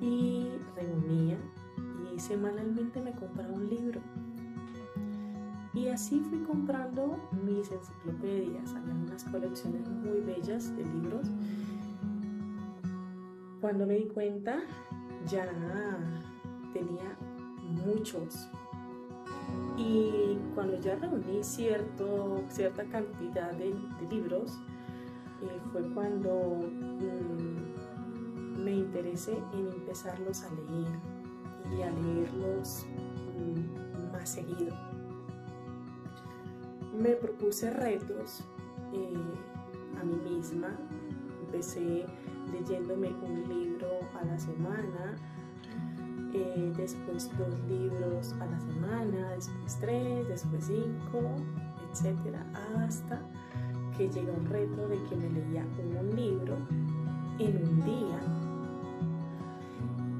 y reunía y semanalmente me compraba un libro. Y así fui comprando mis enciclopedias. Había unas colecciones muy bellas de libros. Cuando me di cuenta, ya tenía muchos. Y cuando ya reuní cierta cantidad de libros, fue cuando me interesé en empezarlos a leer y a leerlos más seguido. Me propuse retos a mí misma. Empecé leyéndome un libro a la semana, después 2 libros a la semana, después 3, después 5, etcétera, hasta que llega un reto de que me leía un libro en un día.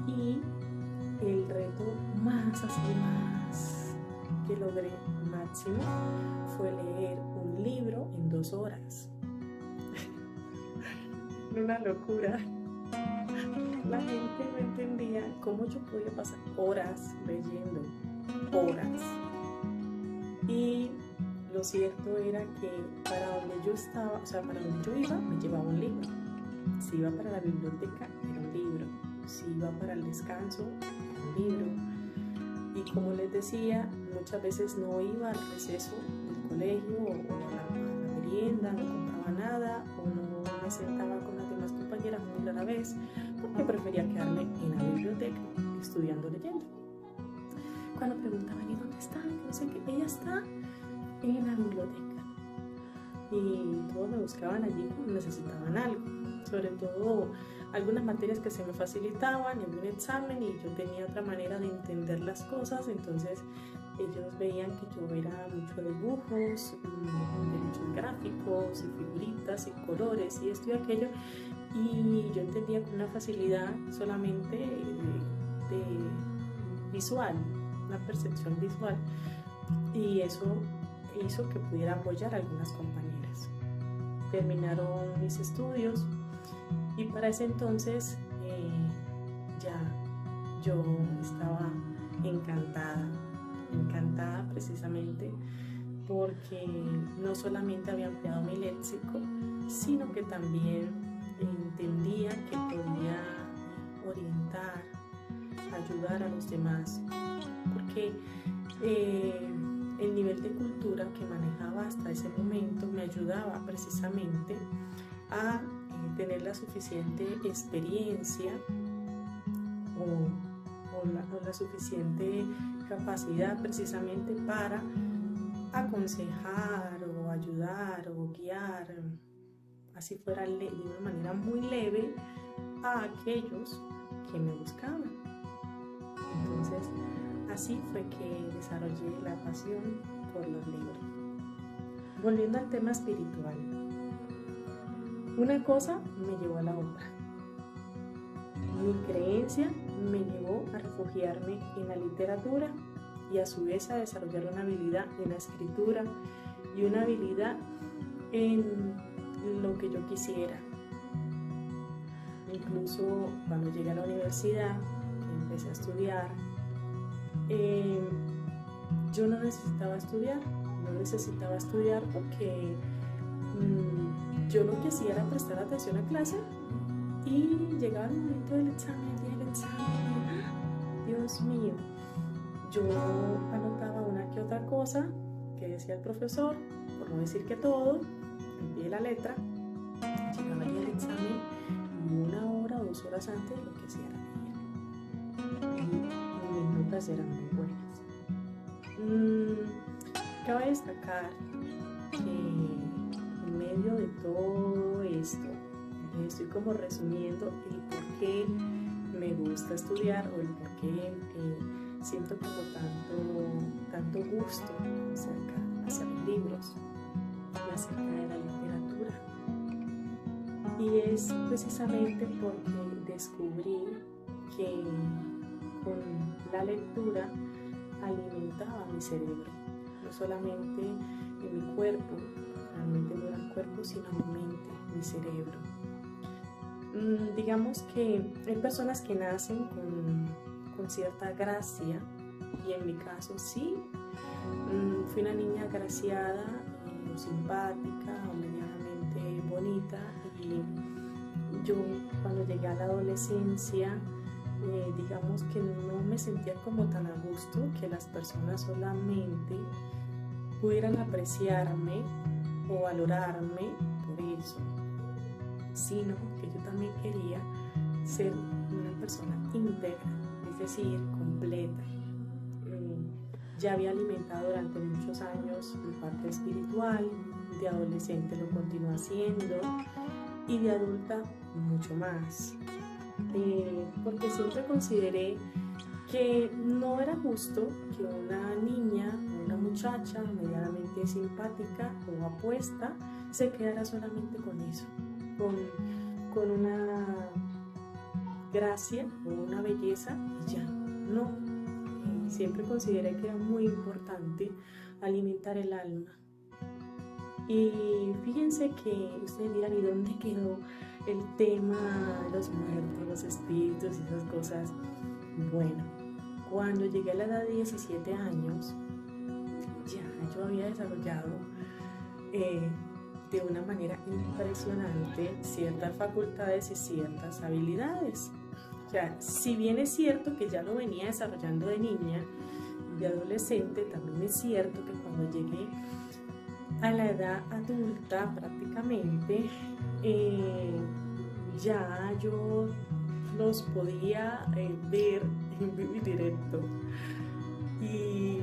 Y el reto más que logré máximo fue leer un libro en 2 horas. Una locura. La gente no entendía cómo yo podía pasar horas leyendo, horas. Y lo cierto era que para donde yo estaba, o sea, para donde yo iba, me llevaba un libro. Si iba para la biblioteca, era un libro. Si iba para el descanso, era un libro. Y como les decía, muchas veces no iba al receso del colegio o a la merienda, no compraba nada o no me sentaba con las demás compañeras muy rara vez, porque prefería quedarme en la biblioteca estudiando, leyendo. Cuando preguntaban, ¿y dónde está? No sé qué, ella está en la biblioteca. Y todos me buscaban allí cuando necesitaban algo, sobre todo algunas materias que se me facilitaban en un examen y yo tenía otra manera de entender las cosas, entonces ellos veían que yo era mucho de dibujos, de muchos gráficos y figuritas y colores y esto y aquello, y yo entendía con una facilidad solamente de visual, una percepción visual, y eso hizo que pudiera apoyar a algunas compañeras. Terminaron mis estudios y para ese entonces ya yo estaba encantada precisamente porque no solamente había ampliado mi léxico, sino que también entendía que podía orientar, ayudar a los demás, porque el nivel de cultura que manejaba hasta ese momento me ayudaba precisamente a tener la suficiente experiencia o la suficiente capacidad precisamente para aconsejar o ayudar o guiar, así fuera de una manera muy leve, a aquellos que me buscaban. Entonces, así fue que desarrollé la pasión por los libros. Volviendo al tema espiritual, una cosa me llevó a la otra. Mi creencia me llevó a refugiarme en la literatura y a su vez a desarrollar una habilidad en la escritura y una habilidad en lo que yo quisiera. Incluso cuando llegué a la universidad, empecé a estudiar, yo no necesitaba estudiar porque yo lo que hacía era prestar atención a clase y llegaba el momento del examen, Dios mío, yo anotaba una que otra cosa que decía el profesor, por no decir que todo, al pie de la letra, llegaba el examen y 1 hora o 2 horas antes lo que hacía era leer. Y mis notas eran muy buenas. Cabe destacar que en medio de todo esto, estoy como resumiendo el por qué me gusta estudiar o el por qué siento como tanto gusto hacia los libros y acerca de la literatura. Y es precisamente porque descubrí que con la lectura alimentaba mi cerebro, no solamente en mi cuerpo, realmente no era el cuerpo, sino mi mente, mi cerebro. Digamos que hay personas que nacen con cierta gracia, y en mi caso sí, fui una niña agraciada, simpática o medianamente bonita, y yo cuando llegué a la adolescencia, digamos que no me sentía como tan a gusto que las personas solamente pudieran apreciarme o valorarme por eso, sino que yo también quería ser una persona íntegra, es decir, completa. Ya había alimentado durante muchos años mi parte espiritual, de adolescente lo continué haciendo y de adulta mucho más, porque siempre consideré que no era justo que una niña o una muchacha medianamente simpática o apuesta se quedara solamente con eso, con una gracia o una belleza y ya. No, siempre consideré que era muy importante alimentar el alma. Y fíjense que ustedes dirán, ¿y dónde quedó el tema de los muertos, los espíritus y esas cosas? Bueno, cuando llegué a la edad de 17 años, ya yo había desarrollado de una manera impresionante ciertas facultades y ciertas habilidades. O sea, si bien es cierto que ya lo venía desarrollando de niña y de adolescente, también es cierto que cuando llegué a la edad adulta prácticamente, ya yo los podía ver en vivo y directo. Y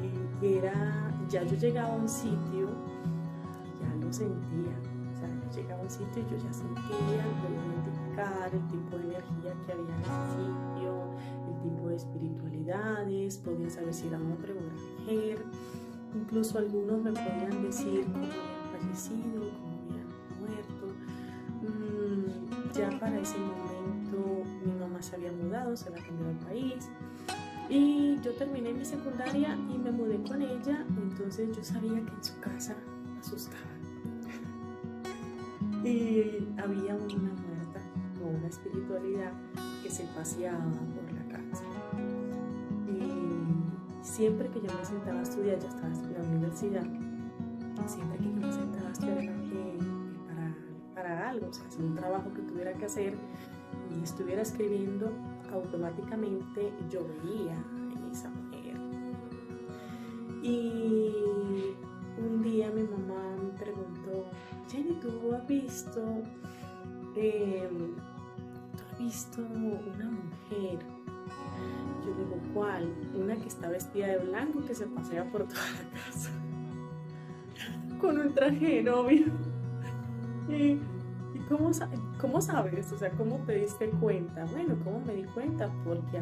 ya yo llegaba a un sitio, ya lo sentía. O sea, yo llegaba a un sitio y yo ya sentía, podía identificar el tipo de energía que había en ese sitio, el tipo de espiritualidades, podía saber si era hombre o era mujer. Incluso algunos me podían decir cómo habían fallecido, cómo habían muerto. Ya para ese momento mi mamá se había mudado, se había cambiado de país. Y yo terminé mi secundaria y me mudé con ella, entonces yo sabía que en su casa asustaban. Y había una muerta o una espiritualidad que se paseaba por la casa. Y siempre que yo me sentaba a estudiar, yo estaba en la universidad, siempre que yo me sentaba a estudiar para algo, o sea, hacer un trabajo que tuviera que hacer y estuviera escribiendo, automáticamente yo veía a esa mujer. Y un día mi mamá me preguntó, Jenny, ¿tú has visto una mujer? Yo digo, ¿cuál? Una que está vestida de blanco, que se pasea por toda la casa con un traje de novio. ¿Y cómo sabes? O sea, ¿cómo te diste cuenta? Bueno, ¿cómo me di cuenta? Porque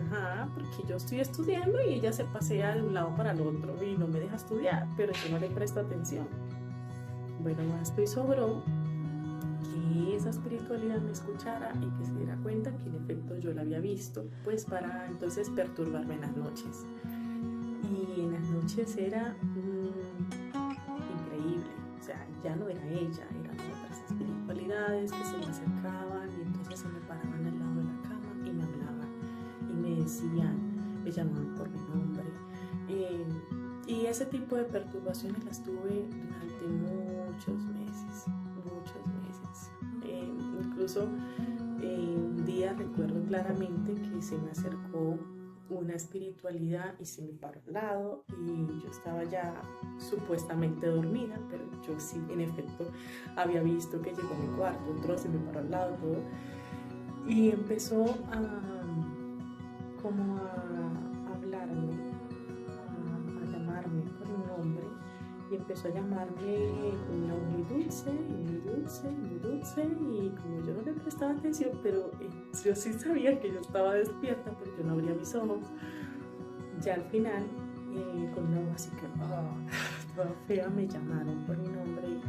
yo estoy estudiando y ella se pasea de un lado para el otro y no me deja estudiar, pero yo no le presto atención. Bueno, estoy sobró que esa espiritualidad me escuchara y que se diera cuenta que en efecto yo la había visto, pues para entonces perturbarme en las noches. Y en las noches era increíble, o sea, ya no era ella, eran otras espiritualidades que se me acercaban y entonces se me paraban al lado de la cama y me hablaban y me decían, me llamaban por mi nombre. Y ese tipo de perturbaciones las tuve durante muchos meses. Incluso un día recuerdo claramente que se me acercó una espiritualidad y se me paró al lado y yo estaba ya supuestamente dormida, pero yo sí en efecto había visto que llegó a mi cuarto, entró, se me paró al lado, todo, y empezó a hablarme, a llamarme por un nombre, y empezó a llamarme con una voz muy dulce, y como yo no le prestaba atención, pero yo sí sabía que yo estaba despierta porque yo no abría mis ojos, ya al final, con una voz así que toda fea, me llamaron por mi nombre y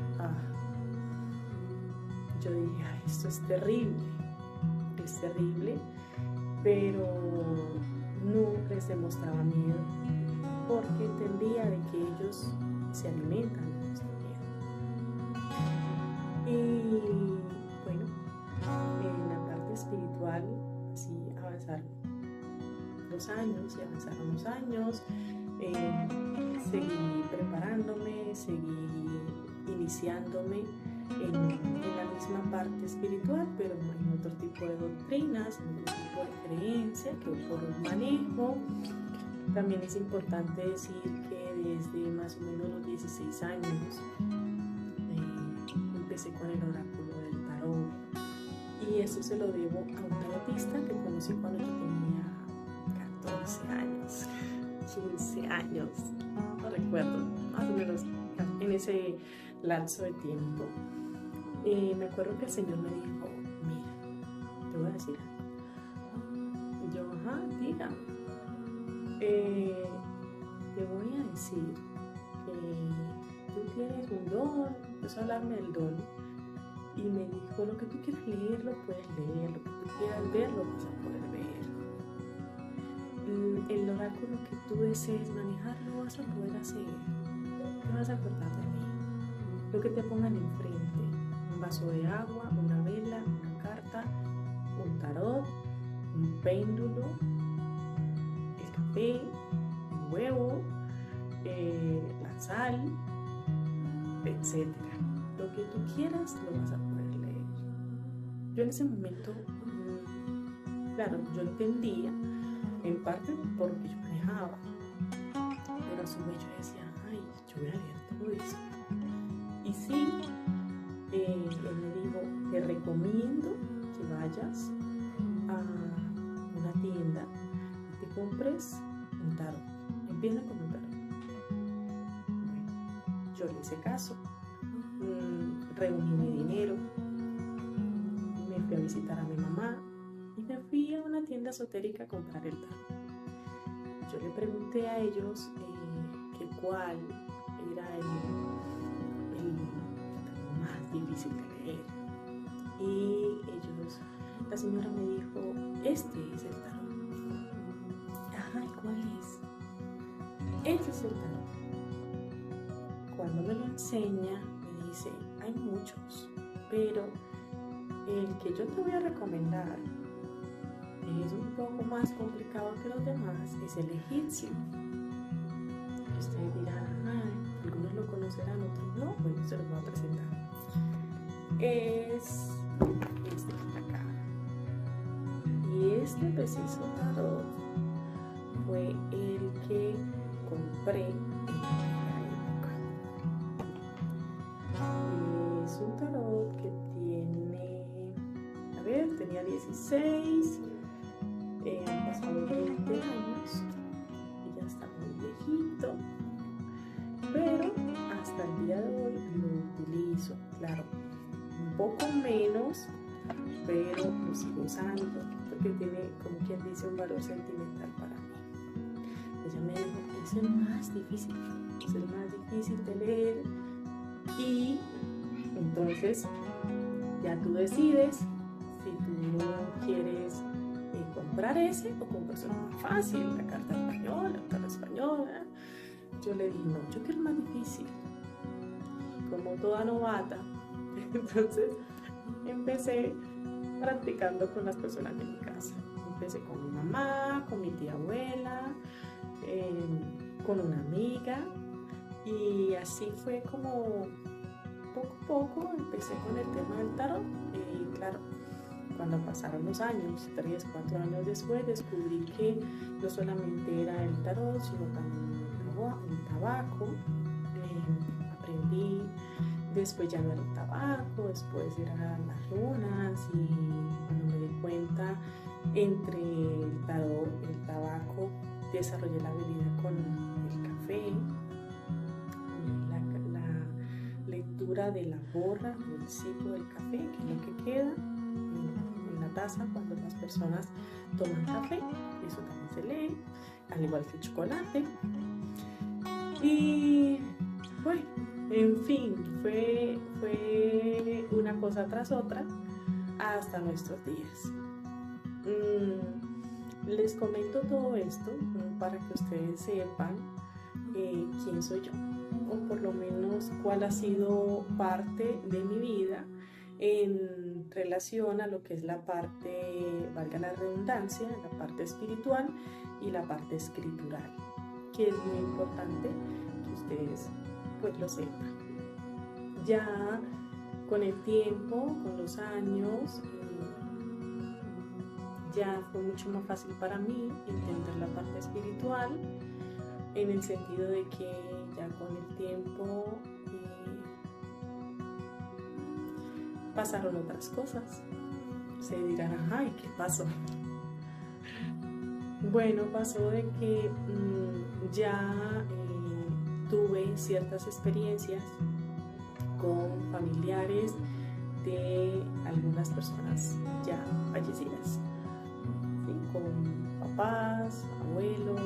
yo dije, esto es terrible, pero no les demostraba miedo porque entendía de que ellos se alimentan de nuestro miedo. Y bueno, en la parte espiritual igual, así avanzaron los años y avanzaron los años. Seguí preparándome, seguí iniciándome en la misma parte espiritual, pero en otro tipo de doctrinas, en otro tipo de creencia que por manejo. También es importante decir que desde más o menos los 16 años empecé con el oráculo del tarot, y eso se lo debo a un tarotista que conocí cuando yo tenía 14 años, 15 años, no recuerdo, más o menos en ese lapso de tiempo. Me acuerdo que el Señor me dijo: mira, te voy a decir algo. Y yo, ajá, dígame. Te voy a decir que tú tienes un don. Empezó a hablarme del don y me dijo: lo que tú quieras leer, lo puedes leer, lo que tú quieras ver, lo vas a poder ver. El oráculo que tú desees manejar, lo vas a poder hacer. Te vas a acordar de mí. Lo que te pongan enfrente: un vaso de agua, una vela, una carta, un tarot, un péndulo, el café, el huevo, la sal, etc. Lo que tú quieras lo vas a poder leer. Yo en ese momento, claro, yo entendía en parte por lo que yo manejaba, pero a su vez yo decía: ay, yo voy a leer todo eso. Y sí, él me dijo: te recomiendo que vayas a una tienda y te compres un tarot. Empieza con un tarot. Bueno, yo le hice caso, reuní mi dinero, me fui a visitar a mi mamá y me fui a una tienda esotérica a comprar el tarot. Yo le pregunté a ellos que cuál era el más difícil de leer, y la señora me dijo: este es el tarot. Ajá, ¿y cuál es? Este es el tarot. Cuando me lo enseña, me dice: hay muchos, pero el que yo te voy a recomendar es un poco más complicado que los demás, es el egipcio. Y ustedes dirán: algunos lo conocerán, otros no. Bueno, se los voy a presentar. Es este que está acá. Y este preciso tarot fue el que compré en aquella época. Es un tarot que tenía 16, han pasado 20 años y ya está muy viejito, pero hasta el día de hoy lo utilizo. Claro, un poco menos, pero lo sigo usando porque tiene, como quien dice, un valor sentimental para mí. Ella me dijo: es el más difícil de leer, y entonces ya tú decides si tú quieres comprar ese o compras uno más fácil, la carta española. Yo le dije: no, yo quiero el más difícil, como toda novata. Entonces empecé practicando con las personas de mi casa. Empecé con mi mamá, con mi tía abuela, con una amiga, y así fue como poco a poco empecé con el tema del tarot. Y claro, cuando pasaron los años, 3, 4 años después, descubrí que no solamente era el tarot, sino también el tabaco. Aprendí, después ya no era el tabaco, después eran las runas, y cuando me di cuenta, entre el tarot y el tabaco, desarrollé la habilidad con el café, la lectura de la borra o el ciclo del café, que es lo que queda en la taza cuando las personas toman café. Eso también se lee, al igual que el chocolate. Y bueno, en fin, fue una cosa tras otra hasta nuestros días. Les comento todo esto para que ustedes sepan quién soy yo, o por lo menos cuál ha sido parte de mi vida en relación a lo que es la parte, valga la redundancia, la parte espiritual y la parte escritural, que es muy importante que ustedes pues lo sepan. Ya con el tiempo, con los años, ya fue mucho más fácil para mí entender la parte espiritual, en el sentido de que ya con el tiempo pasaron otras cosas. Se dirán, ay, ¿qué pasó? Bueno, pasó de que ya tuve ciertas experiencias con familiares de algunas personas ya fallecidas, ¿sí? Con papás, abuelos,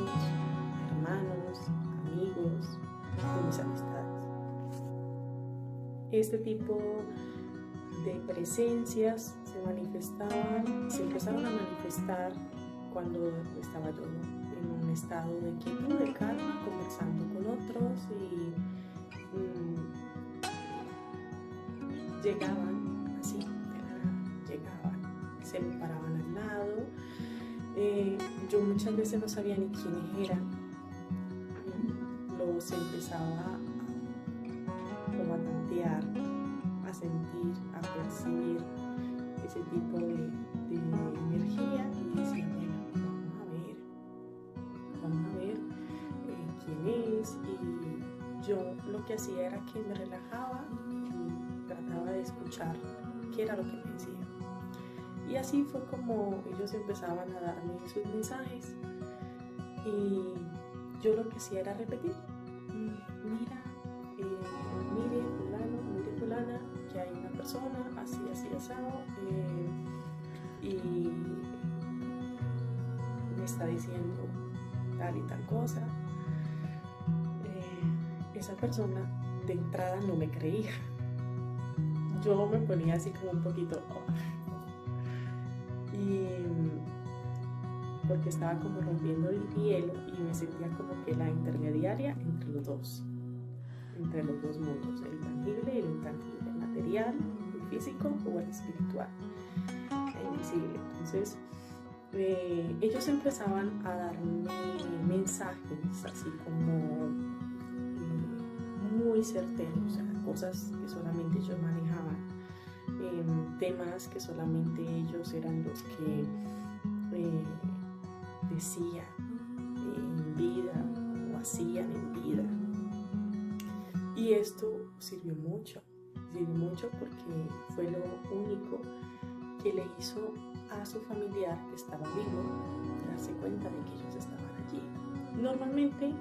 hermanos, amigos, de mis amistades. Este tipo de presencias se empezaron a manifestar cuando estaba yo en un estado de quietud, de calma, conversando con otros, y llegaban así, llegaban, se me paraban al lado. Yo muchas veces no sabía ni quiénes eran. Los empezaba como a tantear, a sentir, a percibir ese tipo de energía, y decía, bueno, vamos a ver quién es. Y yo lo que hacía era que me relajaba y trataba de escuchar qué era lo que me decían. Y así fue como ellos empezaban a darme sus mensajes, y yo lo que hacía era repetir: mira, mire fulano, mire fulana, que hay una persona así, así, asado, y me está diciendo tal y tal cosa. Esa persona de entrada no me creía. Yo me ponía así como un poquito, y porque estaba como rompiendo el hielo, y me sentía como que la intermediaria entre los dos mundos, el tangible y el intangible, el material, el físico o el espiritual, el invisible. Entonces ellos empezaban a darme mensajes así como muy certeros, o sea, cosas que solamente ellos manejaban, temas que solamente ellos eran los que decían en vida o hacían en vida. Y esto sirvió mucho porque fue lo único que le hizo a su familiar que estaba vivo darse cuenta de que ellos estaban allí. Normalmente